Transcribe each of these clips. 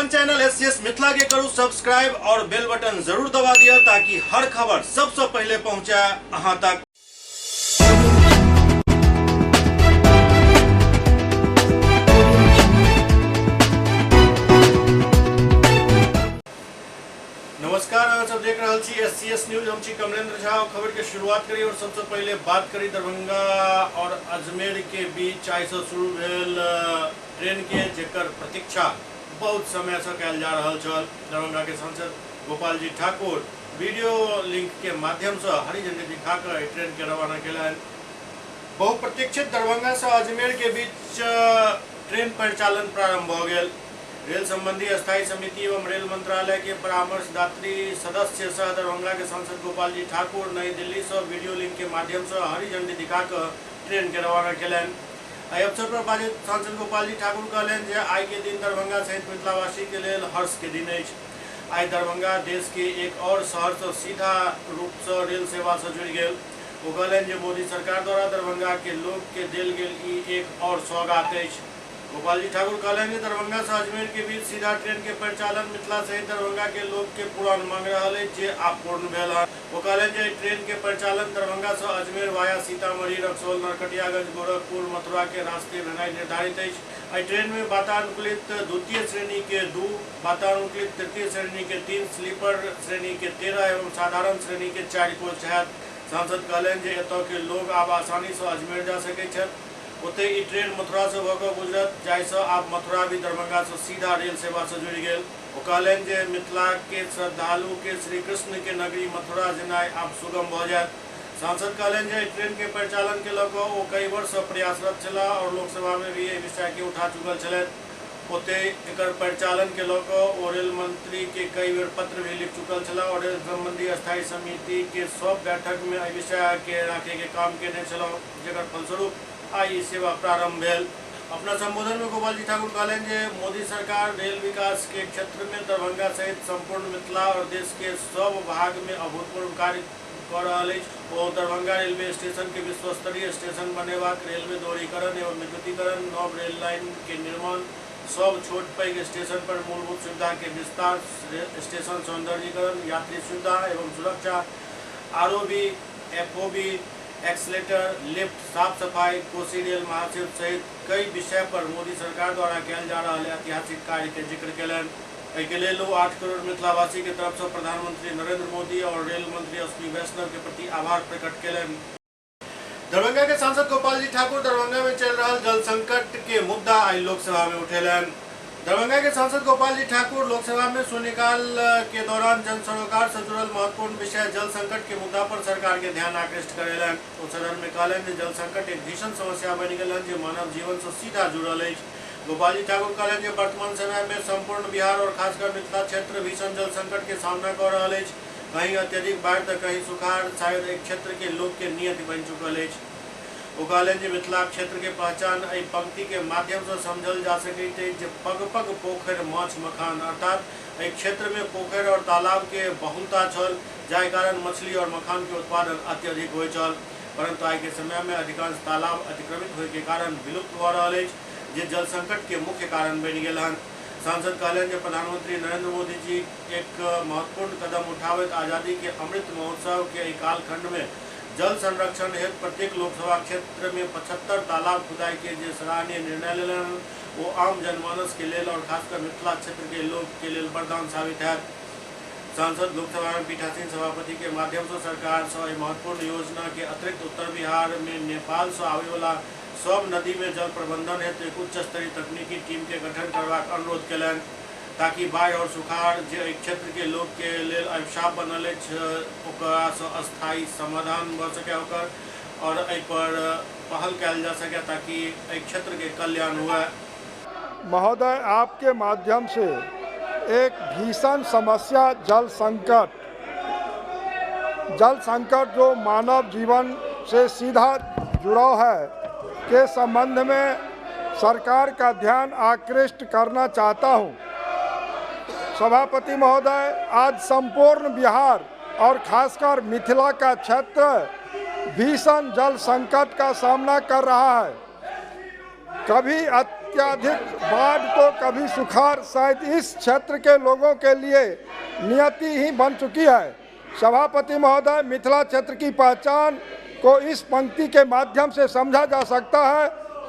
अपन channel SCS Mithila के करू subscribe और बेल बटन जरूर दबा दिया ताकि हर खबर सबसे पहले पहुंचे अहां तक। नमस्कार, आप सब देख रहे छी एससीएस न्यूज। हम छी कमलेंद्र झा। खबर के शुरुआत करी और सबसे पहले बात करी दरभंगा और अजमेर के बीच आई से शुरू भेल ट्रेन के जेकर प्रतीक्षा बहुत समय से कल जा रहा छल। दरभंगा के सांसद गोपाल जी ठाकुर वीडियो लिंक के माध्यम से हरी झंडी दिखाकर ट्रेन के रवाना कैलन। बहुप्रतीक्षित दरभंगा से अजमेर के बीच ट्रेन परिचालन प्रारंभ हो गया। रेल संबंधी अस्थायी समिति एवं रेल मंत्रालय के परामर्शदात्री सदस्य सह दरभंगा के सांसद गोपाल जी ठाकुर नई दिल्ली से वीडियो लिंक के माध्यम से हरी झंडी दिखाकर ट्रेन के रवाना कैलन। एहि अवसर पर बाजित सांसद गोपाल जी ठाकुर कहलन जे आई के दिन दरभंगा सहित मिथिलावासी के लेल हर्ष के दिन अछि। आई दरभंगा देश के एक और शहर से सीधा रूप से रेल सेवा से जुड़ गेल। ओ कहलन जे मोदी सरकार द्वारा दरभंगा के लोग के देल गेल ई एक और सौगात अछि। गोपाल जी ठाकुर कहलन जे दरभंगा से अजमेर के बीच सीधा ट्रेन के परिचालन मिथिला सहित दरभंगा के लोग के पुरान मांग रहा है जे आब पूर्ण भेल है। वो कहलन जे ट्रेन के परिचालन दरभंगा से अजमेर वाया सीतामढ़ी, रक्सौल, नरकटियागंज, गोरखपुर, मथुरा के रास्ते भेनाइ निर्धारित है। एहि ट्रेन में वातानुकूलित द्वितीय श्रेणी के 2, वातानुकूलित तृतीय श्रेणी के 3, स्लीपर श्रेणी के 13 एवं साधारण श्रेणी के 4 कोच है। सांसद कहलन जे एतय के लोग आब आसानी से अजमेर जा सकै छथि। ओते ई ट्रेन मथुरा से होकर गुजरत जाहिसँ आब मथुरा भी दरभंगा से सीधा रेल सेवा से जुड़ गेल। ओ कहलन जे मिथिला के श्रद्धालु के श्री कृष्ण के नगरी मथुरा जेनाइ आब सुगम भ जायत। सांसद कहलन जे ट्रेन के परिचालन के लऽ कऽ ओ कई वर्ष से प्रयासरत छलाह और लोकसभा में भी एहि विषय के उठा चुकल छलथि। ओते एकर परिचालन के लऽ कऽ ओ रेल मंत्री के कई बेर पत्र भी लिख चुकल छलाह और रेल संबंधी अस्थायी समिति के सब बैठक में एहि विषय के राखे के काम केने छलाह, जेकर फलस्वरूप आई सेवा प्रारंभ भेल। अपना संबोधन में गोपाल जी ठाकुर कहलन जे मोदी सरकार रेल विकास के क्षेत्र में दरभंगा सहित संपूर्ण मिथिला और देश के सब भाग में अभूतपूर्व कार्य कर रहा है। वो दरभंगा रेलवे स्टेशन के विश्व स्तरीय स्टेशन बनेबाक, रेलवे दोहरीकरण एवं विद्युतीकरण, नव रेल लाइन के निर्माण, सब छोट पैघ स्टेशन पर मूलभूत सुविधा के विस्तार, स्टेशन सौंदर्यीकरण, यात्री सुविधा एवं सुरक्षा, आरओबी, एफओबी, एक्सलेटर, लिफ्ट, साफ सफाई, कोसी रेल महासेतु सहित कई विषय पर मोदी सरकार द्वारा किया जा रहा ऐतिहासिक कार्य के जिक्र कैलन। एहि लेल 8 करोड़ मिथिलावासी के तरफ से प्रधानमंत्री नरेंद्र मोदी और रेल मंत्री अश्विनी वैष्णव के प्रति आभार प्रकट कैलन। दरभंगा के सांसद गोपाल जी ठाकुर दरभंगा में चल रहा जल संकट के मुद्दा आई लोकसभा में उठेलन। दरभंगा के सांसद गोपाल जी ठाकुर लोकसभा में शून्यकाल के दौरान जन सरोकार से जुड़ल महत्वपूर्ण विषय जल संकट के मुद्दा पर सरकार के ध्यान आकृष्ट करेलन। ओ सदन में कहलन जे जल संकट एक भीषण समस्या बन गेल जे मानव जीवन से सीधा जुड़ल है। गोपाल जी ठाकुर कहलन जे वर्तमान समय में संपूर्ण बिहार और खासकर मिथिला क्षेत्र भीषण जल संकट के सामना कर रहा है। कहीं अत्यधिक बाढ़ तो कहीं सुखाड़ शायद एक क्षेत्र के लोग के नियति बन चुकल है। ओ कहलन जे मिथिला क्षेत्र के पहचान एहि पंक्ति के माध्यम से समझल जा सकैत अछि जे पग पग पोखरि माछ मखान, अर्थात एहि क्षेत्र में पोखरि और तालाब के बहुलता छल, जाहि कारण मछली और मखान के उत्पादन अत्यधिक होइ छल। परंतु आई के समय में अधिकांश तालाब अतिक्रमित होय के कारण विलुप्त भ रहल अछि, जे जल संकट के मुख्य कारण बनि गेल हन। सांसद कहलन जे प्रधानमंत्री नरेंद्र मोदी जी एक महत्वपूर्ण कदम उठावैत आजादी के अमृत महोत्सव के एहि कालखंड में जल संरक्षण हेतु प्रत्येक लोकसभा क्षेत्र में 75 तालाब खुदाई के जे सराहनीय निर्णय लेलन वो आम जनमानस के लेल और खासकर मिथिला क्षेत्र के लोग के लेल वरदान साबित है। सांसद लोकसभा में पीठासीन सभापति के माध्यम से सरकार से महत्वपूर्ण योजना के अतिरिक्त उत्तर बिहार में नेपाल से आवे वाला सब नदी में जल प्रबंधन हेतु एक उच्च स्तरीय तकनीकी टीम के गठन करबाक अनुरोध कैलन, ताकि बाढ़ और सुखाड़ जे क्षेत्र के लोग के लेल अभिशाप बनल ओकरा से अस्थायी समाधान भ सके ओकर और एहि पर पहल कयल जा सके ताकि एहि क्षेत्र के कल्याण हुए। महोदय, आपके माध्यम से एक भीषण समस्या जल संकट जो मानव जीवन से सीधा जुड़ाव है के संबंध में सरकार का ध्यान आकृष्ट करना चाहता हूं। सभापति महोदय, आज संपूर्ण बिहार और खासकर मिथिला का क्षेत्र भीषण जल संकट का सामना कर रहा है। कभी अत्यधिक बाढ़ तो कभी सुखाड़ शायद इस क्षेत्र के लोगों के लिए नियति ही बन चुकी है। सभापति महोदय, मिथिला क्षेत्र की पहचान को इस पंक्ति के माध्यम से समझा जा सकता है,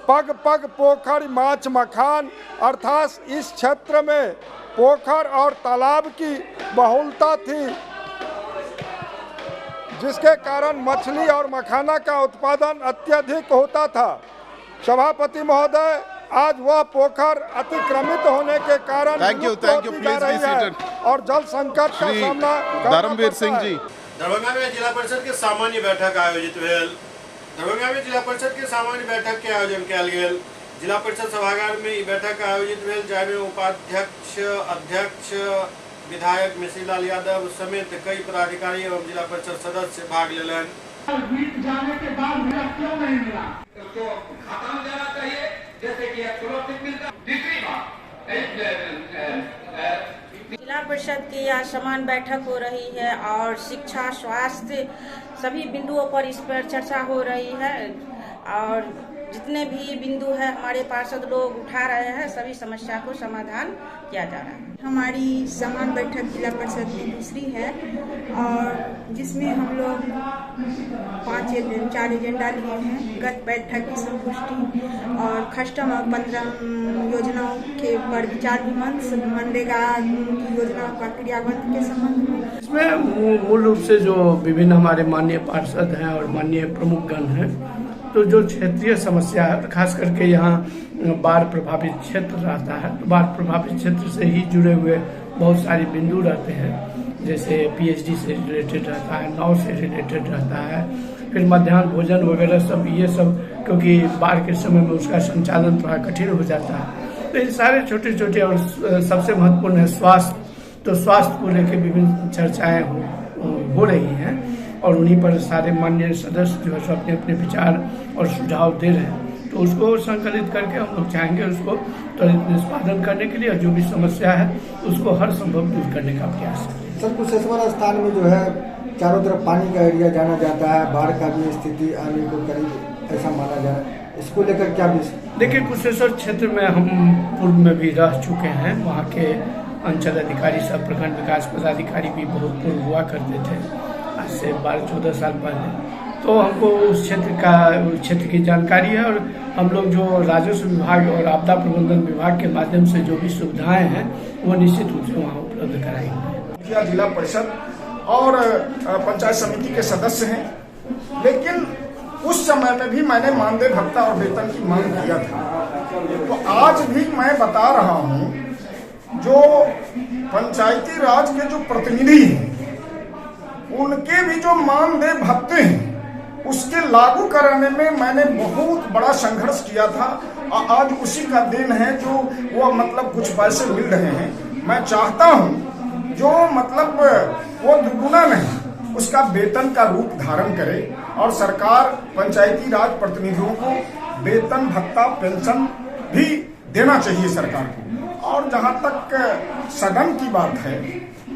पग पग पोखर माछ मखान, अर्थात इस क्षेत्र में पोखर और तालाब की बहुलता थी, जिसके कारण मछली और मखाना का उत्पादन अत्यधिक होता था। सभापति महोदय, आज वह पोखर अतिक्रमित होने के कारण thank you please be seated. और जल संकट का सामना धर्मवीर सिंह जी। दरभंगा में जिला परिषद के सामान्य बैठक आयोजित भेल। दरभंगा में जिला परिषद के सामान्य बैठक के आयोजन कयल गेल। जिला परिषद सभागार में ई बैठक आयोजित भेल, जाहिमे उपाध्यक्ष, अध्यक्ष, विधायक मिश्रीलाल यादव समेत कई पदाधिकारी एवं जिला परिषद सदस्य भाग लेलन। बीत जाने के बाद मेरा क्यों नहीं मिला, उसको खाता में देना चाहिए, जैसे कि सुरक्षित मिलता। तीसरी बात, जिला परिषद की आज समान बैठक हो रही है और शिक्षा, स्वास्थ्य सभी बिंदुओं पर इस पर चर्चा हो रही है और जितने भी बिंदु है हमारे पार्षद लोग उठा रहे हैं, सभी समस्या को समाधान किया जा रहा है। हमारी समान बैठक जिला परिषद की दूसरी है और जिसमें हम लोग 4 एजेंडा लिए हैं। गत बैठक की संपुष्टि और खष्टम और 15 योजनाओं के पर विचार विमर्श, मनरेगा की योजनाओं का क्रियान्वयन के संबंध में। इसमें मूल रूप से जो विभिन्न हमारे माननीय पार्षद हैं और माननीय प्रमुखगण हैं, तो जो क्षेत्रीय समस्या है, खास करके यहाँ बाढ़ प्रभावित क्षेत्र रहता है, तो बाढ़ प्रभावित क्षेत्र से ही जुड़े हुए बहुत सारे बिंदु रहते हैं, जैसे पीएचडी से रिलेटेड रहता है, नाव से रिलेटेड रहता है, फिर मध्याह्न भोजन वगैरह सब, ये सब क्योंकि बाढ़ के समय में उसका संचालन थोड़ा कठिन हो जाता है। तो इन सारे छोटे छोटे और सबसे महत्वपूर्ण है स्वास्थ्य। तो स्वास्थ्य को लेकर विभिन्न चर्चाएँ हो रही हैं और उन्हीं पर सारे माननीय सदस्य जो है अपने अपने विचार और सुझाव दे रहे हैं। तो उसको संकलित करके हम लोग चाहेंगे उसको त्वरित निष्पादन करने के लिए और जो भी समस्या है उसको हर संभव दूर करने का प्रयास करें। सर, कुशेश्वर स्थान में जो है चारों तरफ पानी का एरिया जाना जाता है, बाढ़ का भी स्थिति आने को करीब ऐसा माना जाए, इसको लेकर क्या विषय? देखिए, कुशेश्वर क्षेत्र में हम पूर्व में भी रह चुके हैं। वहाँ के अंचल अधिकारी सब, प्रखंड विकास पदाधिकारी भी बहुत पूर्व हुआ करते थे, आज से 12-14 साल पहले। तो हमको उस क्षेत्र की जानकारी है और हम लोग जो राजस्व विभाग और आपदा प्रबंधन विभाग के माध्यम से जो भी सुविधाएं हैं वो निश्चित रूप से वहाँ उपलब्ध कराएंगे। जिला परिषद और पंचायत समिति के सदस्य हैं, लेकिन उस समय में भी मैंने मानदेय भत्ता और वेतन की मांग किया था। तो आज भी मैं बता रहा हूँ, जो पंचायती राज के जो प्रतिनिधि हैं उनके भी जो मानदेय भत्ते हैं उसके लागू कराने में मैंने बहुत बड़ा संघर्ष किया था। आज उसी का दिन है जो वो मतलब कुछ पैसे मिल रहे हैं। मैं चाहता हूं जो मतलब वो दुगुना नहीं, उसका वेतन का रूप धारण करे और सरकार पंचायती राज प्रतिनिधियों को वेतन भत्ता पेंशन भी देना चाहिए सरकार को। और जहां तक सदन की बात है,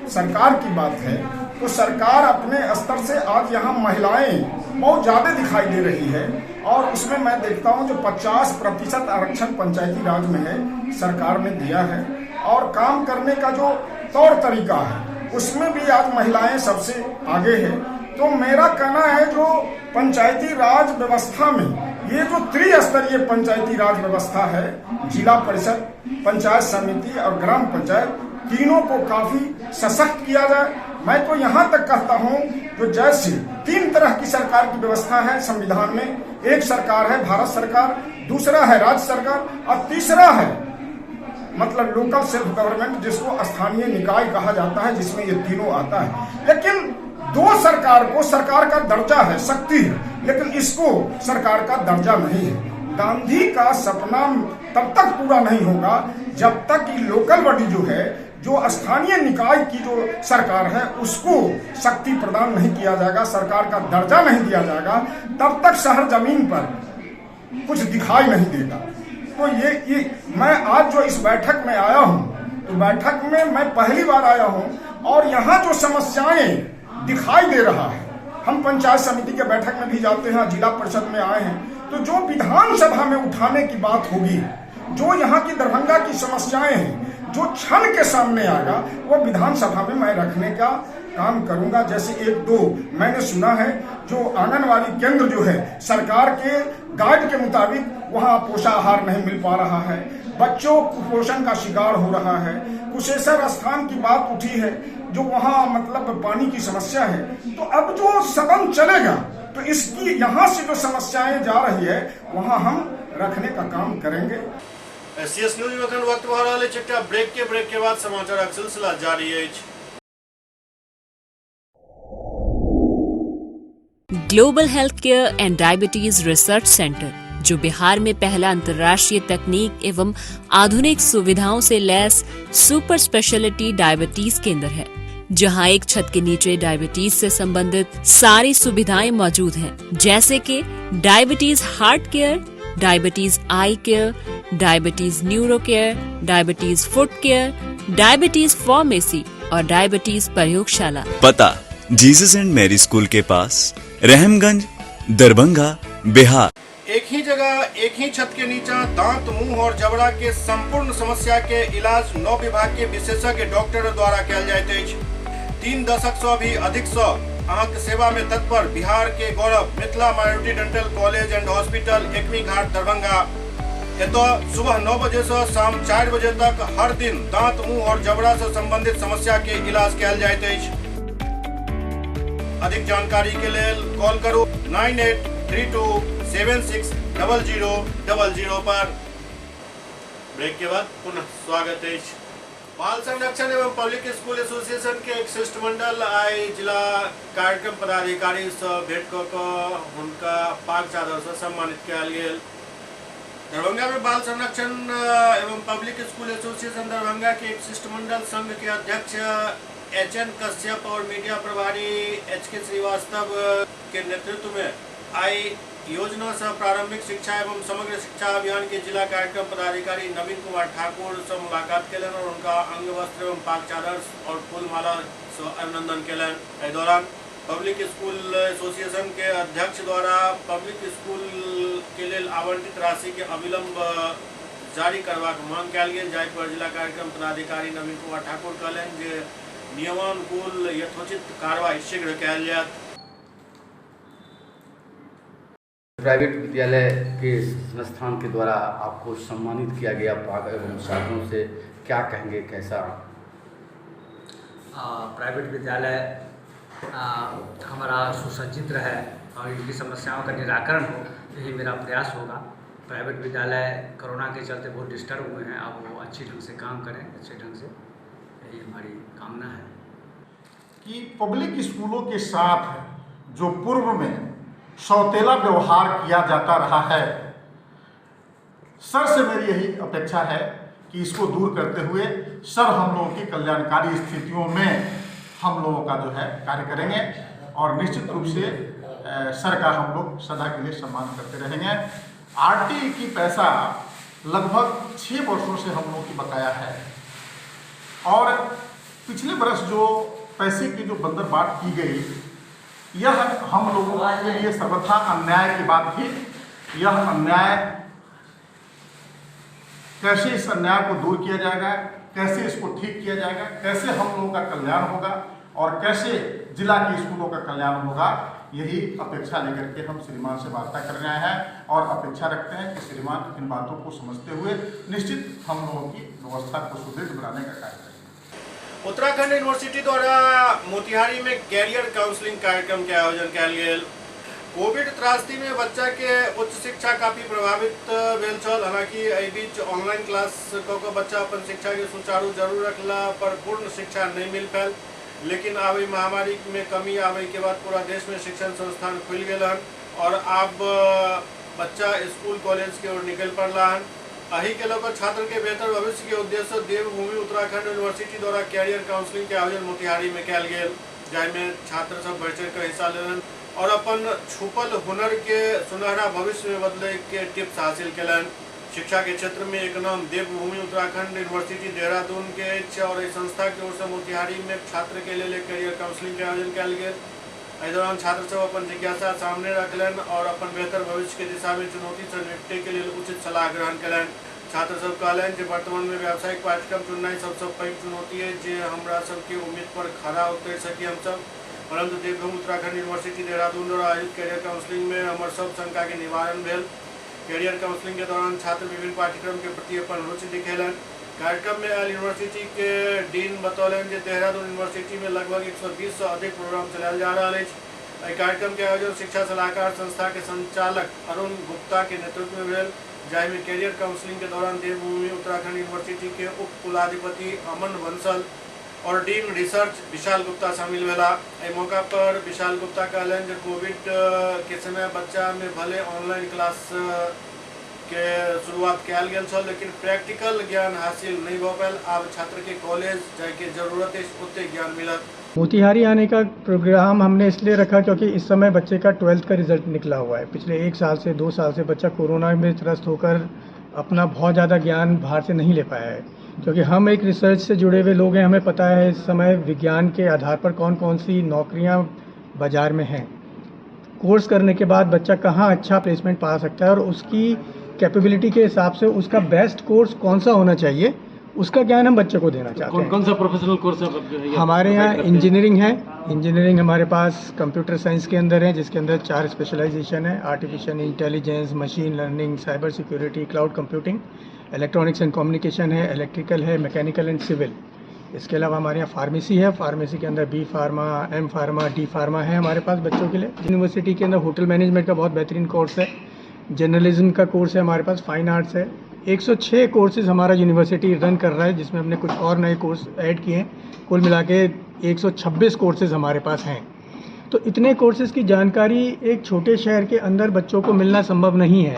सरकार की बात है, तो सरकार अपने स्तर से आज यहाँ महिलाएं बहुत ज्यादा दिखाई दे रही है और उसमें मैं देखता हूँ जो 50% आरक्षण पंचायती राज में है, सरकार ने दिया है और काम करने का जो तौर तरीका है उसमें भी आज महिलाएं सबसे आगे है। तो मेरा कहना है जो पंचायती राज व्यवस्था में ये जो त्रिस्तरीय पंचायती राज व्यवस्था है, जिला परिषद, पंचायत समिति और ग्राम पंचायत, तीनों को काफी सशक्त किया जाए। मैं तो यहाँ तक कहता हूँ जो जैसे 3 तरह की सरकार की व्यवस्था है संविधान में, एक सरकार है भारत सरकार, दूसरा है राज्य सरकार और तीसरा है मतलब लोकल सेल्फ गवर्नमेंट, जिसको स्थानीय निकाय कहा जाता है, जिसमें ये तीनों आता है। लेकिन 2 सरकार को सरकार का दर्जा है, शक्ति है, लेकिन इसको सरकार का दर्जा नहीं है। गांधी का सपना तब तक पूरा नहीं होगा जब तक ये लोकल बॉडी जो है, जो स्थानीय निकाय की जो सरकार है, उसको शक्ति प्रदान नहीं किया जाएगा, सरकार का दर्जा नहीं दिया जाएगा, तब तक शहर जमीन पर कुछ दिखाई नहीं देगा। तो ये मैं आज जो इस बैठक में आया हूँ, तो बैठक में मैं पहली बार आया हूँ और यहाँ जो समस्याएं दिखाई दे रहा है, हम पंचायत समिति के बैठक में भी जाते हैं, जिला परिषद में आए हैं, तो जो विधानसभा में उठाने की बात होगी जो यहाँ की दरभंगा की समस्याएं हैं, जो क्षण के सामने आएगा वो विधानसभा में मैं रखने का काम करूंगा। जैसे एक दो मैंने सुना है जो आंगनवाड़ी केंद्र जो है सरकार के गाइड के मुताबिक वहाँ पोषाहार नहीं मिल पा रहा है, बच्चों कुपोषण का शिकार हो रहा है। कुशेश्वर स्थान की बात उठी है जो वहाँ मतलब पानी की समस्या है, तो अब जो सदन चलेगा तो इसकी यहाँ से जो समस्याएं जा रही है वहाँ हम रखने का काम करेंगे। एससीएस न्यूज में अखन वक्त भर रहा है छठा ब्रेक के बाद समाचार का सिलसिला जारी है। Global health care and diabetes research centre, जो बिहार में पहला अंतर्राष्ट्रीय तकनीक एवं आधुनिक सुविधाओं से लैस सुपर स्पेशलिटी डायबिटीज केंद्र है, जहां एक छत के नीचे डायबिटीज से संबंधित सारी सुविधाएं मौजूद हैं, जैसे कि diabetes heart care, diabetes eye care, diabetes neuro care, diabetes foot care, diabetes pharmacy और डायबिटीज प्रयोगशाला। पता जीसस एंड मैरी स्कूल के पास, रहमगंज, दरभंगा, बिहार। एक ही जगह एक ही छत के नीचे दांत, मुंह और जबड़ा के संपूर्ण समस्या के इलाज 9 विभाग के विशेषज्ञ डॉक्टर द्वारा कयल जाइत अछि। 3 दशक से भी अधिक से अहाँक सेवा में तत्पर बिहार के गौरव Mithila minority dental college and hospital, Ekmi Ghat, Darbhanga. एतो सुबह 9 बजे से शाम 4 बजे तक हर दिन दांत, मुंह और जबड़ा से संबंधित समस्या के इलाज कयल जाइत अछि। अधिक जानकारी के लिए कॉल करू 9832760000 पर। ब्रेक के बाद पुनः स्वागत है। बाल संरक्षण एवं पब्लिक स्कूल एसोसिएशन के एक शिष्टमंडल आई जिला कार्यक्रम पदाधिकारी से भेंट कऽ हुनका पाग चादर से सम्मानित कयल गेल। दरभंगा में बाल संरक्षण एवं पब्लिक स्कूल एसोसिएशन दरभंगा के एक शिष्टमंडल संघ के अध्यक्ष HN कश्यप और मीडिया प्रभारी HK श्रीवास्तव के नेतृत्व में आई योजना से प्रारंभिक शिक्षा एवं समग्र शिक्षा अभियान के जिला कार्यक्रम पदाधिकारी नवीन कुमार ठाकुर से मुलाकात केलन और उनका अंग वस्त्र एवं पाक चादर और फूल माला से अभिनंदन केलन। एहि दौरान पब्लिक स्कूल एसोसिएशन के अध्यक्ष द्वारा पब्लिक स्कूल के लिए आवंटित राशि के अविलंब जारी करबाक मांग कयल गेल, जाहि पर जिला कार्यक्रम पदाधिकारी नवीन कुमार ठाकुर कहलनि जे नियमानुकूल यथोचित कार्रवाई शीघ्र कयल जायत। प्राइवेट विद्यालय के संस्थान के द्वारा आपको सम्मानित किया गया पाग एवं साधनों से क्या कहेंगे, कैसा? प्राइवेट विद्यालय हमारा सुसज्जित रहे और इनकी समस्याओं का निराकरण हो, यही मेरा प्रयास होगा। प्राइवेट विद्यालय कोरोना के चलते बहुत डिस्टर्ब हुए हैं, अब वो अच्छी ढंग से काम करें, अच्छे ढंग से, यही हमारी कामना है। कि पब्लिक स्कूलों के साथ जो पूर्व में सौतेला व्यवहार किया जाता रहा है, सर से मेरी यही अपेक्षा है कि इसको दूर करते हुए सर हम लोगों की कल्याणकारी स्थितियों में हम लोगों का जो है कार्य करेंगे और निश्चित रूप से सर का हम लोग सदा के लिए सम्मान करते रहेंगे। RT की पैसा लगभग 6 वर्षों से हम लोगों की बकाया है और पिछले वर्ष जो पैसे की जो बंदरबाट की गई, यह हम लोगों के लिए सर्वथा अन्याय की बात थी। यह अन्याय कैसे, इस अन्याय को दूर किया जाएगा, कैसे इसको ठीक किया जाएगा, कैसे हम लोगों का कल्याण होगा और कैसे जिला के स्कूलों का कल्याण होगा, यही अपेक्षा लेकर के हम श्रीमान से वार्ता कर रहे हैं और अपेक्षा रखते हैं कि श्रीमान इन बातों को समझते हुए निश्चित हम लोगों की व्यवस्था को सुदृढ़ बनाने का कार्य करेंगे। उत्तराखंड यूनिवर्सिटी द्वारा मोतिहारी में कैरियर काउंसलिंग कार्यक्रम के आयोजन कयल गेल। कोविड त्रासदी में बच्चा के उच्च शिक्षा काफी प्रभावित भेल छल। हालांकि एहि बीच ऑनलाइन क्लास कऽ कऽ बच्चा अपन शिक्षा के सुचारू जरूर रखला पर पूर्ण शिक्षा नहीं मिल पायल, लेकिन अब महामारी में कमी आवे के बाद पूरा देश में शिक्षण संस्थान खुल गए और अब बच्चा स्कूल कॉलेज के ओर निकल पड़ला। अही के लोग छात्र के बेहतर भविष्य के उद्देश्य से देवभूमि उत्तराखंड यूनिवर्सिटी द्वारा कैरियर काउंसलिंग के आयोजन मोतिहारी में कयल गेल, जाहिमे छात्र सब बढ़ चढ़ कर हिस्सा लेलन और अपन छुपल हुनर के सुनहरा भविष्य में बदले के टिप्स हासिल केलन। शिक्षा के क्षेत्र में एक नाम देवभूमि उत्तराखंड यूनिवर्सिटी देहरादून के और इस संस्था की ओर से मोतिहारी में छात्र के लिए कैरियर काउंसलिंग के आयोजन कयल गेल। एहि दौरान छात्र सब अपन जिज्ञासा सामने रखलन और अपन बेहतर भविष्य के दिशा में चुनौती से निपटे के लिए उचित सलाह ग्रहण कलन। छात्र सब कहलन जे वर्तमान में व्यावसायिक पाठ्यक्रम चुननाई सबसे पैघ चुनौती है जे हमरा सबके उम्मीद पर खरा उतर सकी हम सब, परंतु देवभूमि उत्तराखंड यूनिवर्सिटी देहरादून द्वारा आयोजित कैरियर काउंसलिंग में हमर सब शंका के निवारण भेल। कैरियर काउंसलिंग के दौरान छात्र विभिन्न पाठ्यक्रम के प्रति अपन रुचि दिखेलन। कार्यक्रम में आयल यूनिवर्सिटी के डीन बतौलन जे देहरादून यूनिवर्सिटी में लगभग 120 से अधिक प्रोग्राम चलायल जा रहा है। कार्यक्रम के आयोजन शिक्षा सलाहकार संस्था के संचालक अरुण गुप्ता के नेतृत्व में भेल, जाहि में कैरियर काउंसलिंग के दौरान देवभूमि उत्तराखंड यूनिवर्सिटी के उप कुलाधिपति अमन बंसल और डीन रिसर्च विशाल गुप्ता शामिल भेला। एहि मौका पर विशाल गुप्ता कहलन जे कोविड के समय बच्चा में भले ऑनलाइन क्लास के शुरुआत कयल गेल छल, लेकिन प्रैक्टिकल ज्ञान हासिल नहीं हो पायल। अब छात्र के कॉलेज जाए के जरूरत है उतने ज्ञान मिलत। मोतिहारी आने का प्रोग्राम हमने इसलिए रखा क्योंकि इस समय बच्चे का 12th का रिजल्ट निकला हुआ है। पिछले 1 साल से 2 साल से बच्चा कोरोना में त्रस्त होकर अपना बहुत ज़्यादा ज्ञान बाहर से नहीं ले पाया है, क्योंकि हम एक रिसर्च से जुड़े हुए लोग हैं। हमें पता है इस समय विज्ञान के आधार पर कौन कौन सी नौकरियां बाज़ार में हैं। कोर्स करने के बाद बच्चा कहाँ अच्छा प्लेसमेंट पा सकता है और उसकी कैपेबिलिटी के हिसाब से उसका बेस्ट कोर्स कौन सा होना चाहिए, उसका ज्ञान हम बच्चे को देना चाहते हैं। कौन सा प्रोफेशनल कोर्स हमारे यहाँ इंजीनियरिंग है। इंजीनियरिंग हमारे पास कंप्यूटर साइंस के अंदर है, जिसके अंदर 4 स्पेशलाइजेशन है: artificial intelligence, machine learning, cyber security, cloud computing, electronics and communication है, इलेक्ट्रिकल है, मैकेनिकल एंड सिविल। इसके अलावा हमारे यहाँ फार्मेसी है। फार्मेसी के अंदर B pharma, M pharma, D pharma है हमारे पास बच्चों के लिए। यूनिवर्सिटी के अंदर होटल मैनेजमेंट का बहुत बेहतरीन कोर्स है। जर्नलिज्म का कोर्स है हमारे पास। फाइन आर्ट्स है। 106 कोर्सेज हमारा यूनिवर्सिटी रन कर रहा है, जिसमें हमने कुछ और नए कोर्स ऐड किए हैं। कुल मिला के 126 कोर्सेज हमारे पास हैं। तो इतने कोर्सेज की जानकारी एक छोटे शहर के अंदर बच्चों को मिलना संभव नहीं है।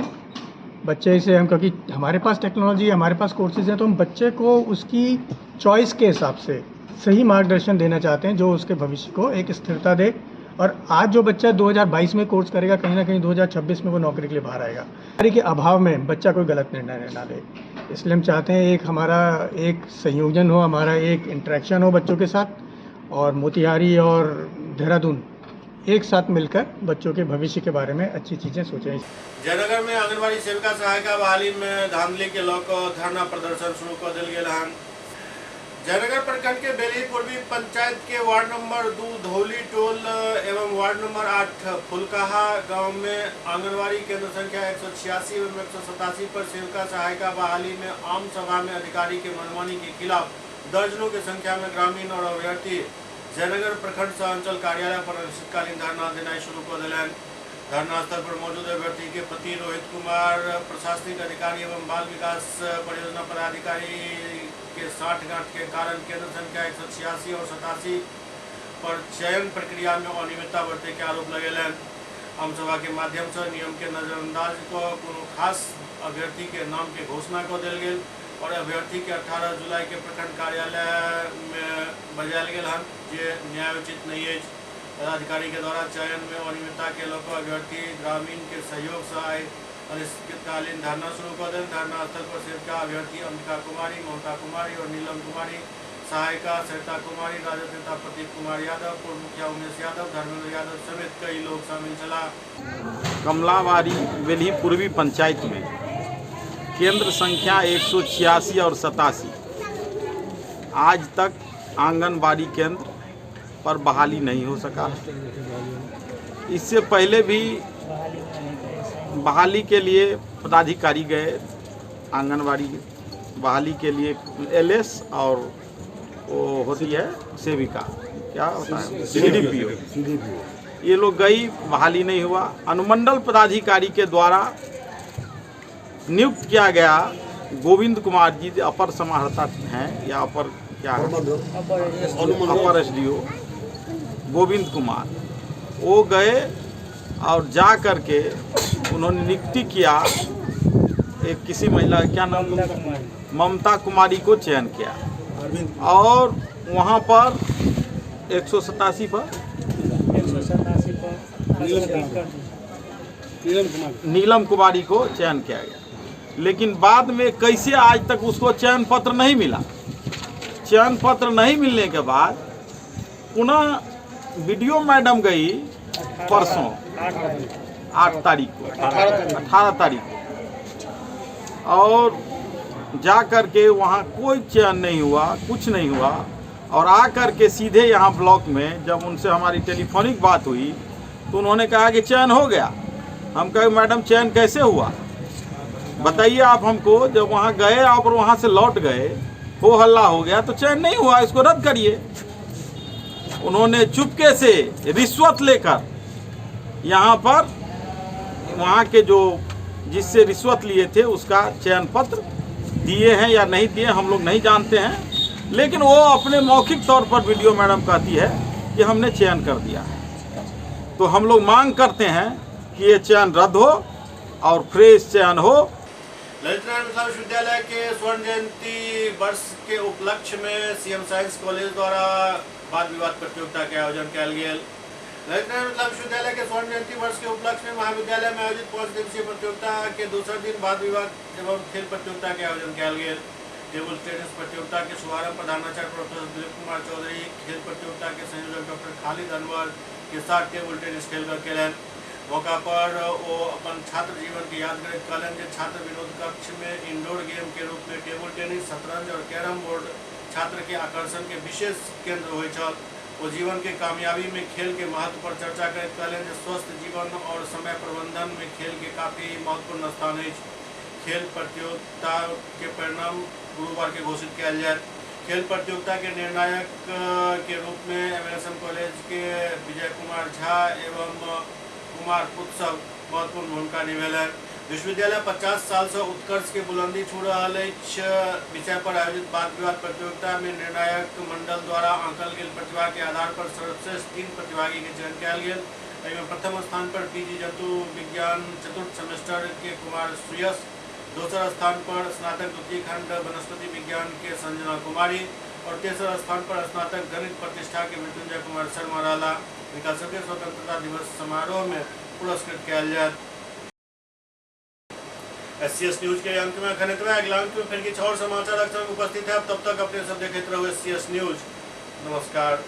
बच्चे से हम, क्योंकि हमारे पास टेक्नोलॉजी, हमारे पास कोर्सेज हैं, तो हम बच्चे को उसकी चॉइस के हिसाब से सही मार्गदर्शन देना चाहते हैं जो उसके भविष्य को एक स्थिरता दे। और आज जो बच्चा 2022 में कोर्स करेगा, कहीं ना कहीं 2026 में वो नौकरी के लिए बाहर आएगा। नौकरी के अभाव में बच्चा कोई गलत निर्णय ना ले, इसलिए हम चाहते हैं एक हमारा एक संयोजन हो, हमारा एक इंटरेक्शन हो बच्चों के साथ, और मोतिहारी और देहरादून एक साथ मिलकर बच्चों के भविष्य के बारे में अच्छी चीज़ें सोचें। जयनगर में आंगनबाड़ी सेविका सहायिका बहाली में धांधली के लौकर धरना प्रदर्शन शुरू कर दिल गया है। जयनगर प्रखंड के बेली पूर्वी पंचायत के वार्ड नंबर 2 धौली टोल एवं वार्ड नंबर 8 फुलकाहा गांव में आंगनबाड़ी केंद्र संख्या 186 एवं 187 पर सेविका सहायिका बहाली में आम सभा में अधिकारी के मनमानी के खिलाफ दर्जनों की संख्या में ग्रामीण और अभ्यर्थी जयनगर प्रखंड सह अंचल कार्यालय पर अनिश्चितकालीन धरना देना शुरू कर दिलन। धरना स्थल पर मौजूद अभ्यर्थी के पति रोहित कुमार, प्रशासनिक अधिकारी एवं बाल विकास परियोजना पदाधिकारी के 60 गांठ के कारण केंद्र संख्या 186 और 87 पर चयन प्रक्रिया में अनियमितता बरते के आरोप लगेलन। आम सभा के माध्यम से नियम के नजरअंदाज को कोनो खास अभ्यर्थी के नाम के घोषणा को दिल गेल और अभ्यर्थी के 18 जुलाई के प्रखंड कार्यालय में बजायल गेल हन, जे न्यायोचित नहीं है। पदाधिकारी के द्वारा चयन में अनियमितता के लोग अभ्यर्थी ग्रामीण के सहयोग से आए अनिश्चितकालीन धरना शुरू कर दें। धरना स्थल पर सेविका अभ्यर्थी अंबिका कुमारी, ममता कुमारी और नीलम कुमारी, सहायिका सरिता कुमारी, राजद नेता प्रदीप कुमार यादव, पूर्व मुखिया उमेश यादव, धर्मेंद्र यादव समेत कई लोग शामिल चला। कमलाबाड़ी बेली पूर्वी पंचायत में केंद्र संख्या 186 और 87 आज तक आंगनबाड़ी केंद्र पर बहाली नहीं हो सका। इससे पहले भी बहाली के लिए पदाधिकारी गए, आंगनबाड़ी बहाली के लिए LS और वो होती है सेविका, क्या होता है CDPO, ये लोग गई, बहाली नहीं हुआ। अनुमंडल पदाधिकारी के द्वारा नियुक्त किया गया गोविंद कुमार जी अपर समाहर्ता हैं या अपर क्या है, अपर SDO गोविंद कुमार, वो गए और जा कर के उन्होंने नियुक्ति किया एक किसी महिला, क्या नाम, ममता कुमारी को चयन किया और वहाँ पर 187 पर नीलम कुमारी को चयन किया गया। लेकिन बाद में कैसे आज तक उसको चयन पत्र नहीं मिला। चयन पत्र नहीं मिलने के बाद पुनः BDO मैडम गई परसों 8 तारीख को, 18 तारीख को, और जा कर के वहाँ कोई चयन नहीं हुआ, कुछ नहीं हुआ, और आ कर के सीधे यहाँ ब्लॉक में जब उनसे हमारी टेलीफोनिक बात हुई तो उन्होंने कहा कि चयन हो गया। हम कहे मैडम चयन कैसे हुआ, बताइए आप हमको। जब वहाँ गए आप और वहाँ से लौट गए, हो हल्ला हो गया, तो चयन नहीं हुआ, इसको रद्द करिए। उन्होंने चुपके से रिश्वत लेकर यहाँ पर वहाँ के जो जिससे रिश्वत लिए थे उसका चयन पत्र दिए हैं या नहीं दिए हम लोग नहीं जानते हैं, लेकिन वो अपने मौखिक तौर पर वीडियो मैडम कहती है कि हमने चयन कर दिया है। तो हम लोग मांग करते हैं कि ये चयन रद्द हो और फ्रेश चयन हो। ललित नारायण मिथिला विश्वविद्यालय के स्वर्ण जयंती वर्ष के उपलक्ष्य में सीएम साइंस कॉलेज द्वारा वाद विवाद प्रतियोगिता के आयोजन किया गया। ललित नारायण मिथिला विश्वविद्यालय के स्वर्ण जयंती वर्ष के उपलक्ष्य में महाविद्यालय में आयोजित 5 दिवसीय प्रतियोगिता के दूसरे दिन वाद विवाद एवं खेल प्रतियोगिता के आयोजन किया गया। टेबल टेनिस प्रतियोगिता के शुभारंभ प्रधानाचार्य प्रोफेसर दिलीप कुमार चौधरी, खेल प्रतियोगिता के संयोजक डॉक्टर खालिद अनवर के साथ टेबल टेनिस खेल कर खेलन। मौका पर वो अपन छात्र जीवन की याद करते कहलन जे छात्र विनोद कक्ष में इंडोर गेम के रूप में टेबल टेनिस, शतरंज और कैरम बोर्ड छात्र के आकर्षण के विशेष केंद्र हुए छल। वो जीवन के कामयाबी में खेल के महत्व पर चर्चा करते कहलन जे स्वस्थ जीवन और समय प्रबंधन में खेल के काफी महत्वपूर्ण स्थान है। खेल प्रतियोगिता के परिणाम गुरुवार के घोषित किया जाए। खेल प्रतियोगिता के निर्णायक के रूप में एमएनएसएम कॉलेज के विजय कुमार झा एवं कुमार उत्सव महत्वपूर्ण भूमिका निभेलन। विश्वविद्यालय 50 साल से उत्कर्ष के बुलंदी छू रहा विषय पर आयोजित वाद विवाद प्रतियोगिता में निर्णायक मंडल द्वारा आंकल गेल प्रतिभा के आधार पर सर्वश्रेष्ठ 3 प्रतिभागी के चयन किया गया। एवं प्रथम स्थान पर पीजी जंतु विज्ञान चतुर्थ सेमेस्टर के कुमार सुयश, दूसरा स्थान पर स्नातक द्वितीय खंड वनस्पति विज्ञान के संजना कुमारी और तीसरा स्थान पर स्नातक गणित प्रतिष्ठा के मृत्युंजय कुमार शर्मा रहला। इनका सबके स्वतंत्रता दिवस समारोह में पुरस्कृत किया जाए। SCS न्यूज के अंक में खनित में अगला अंक में फिर कुछ और समाचार अक्सर उपस्थित है। तब तक अपने सब देखते रहो SCS न्यूज। नमस्कार।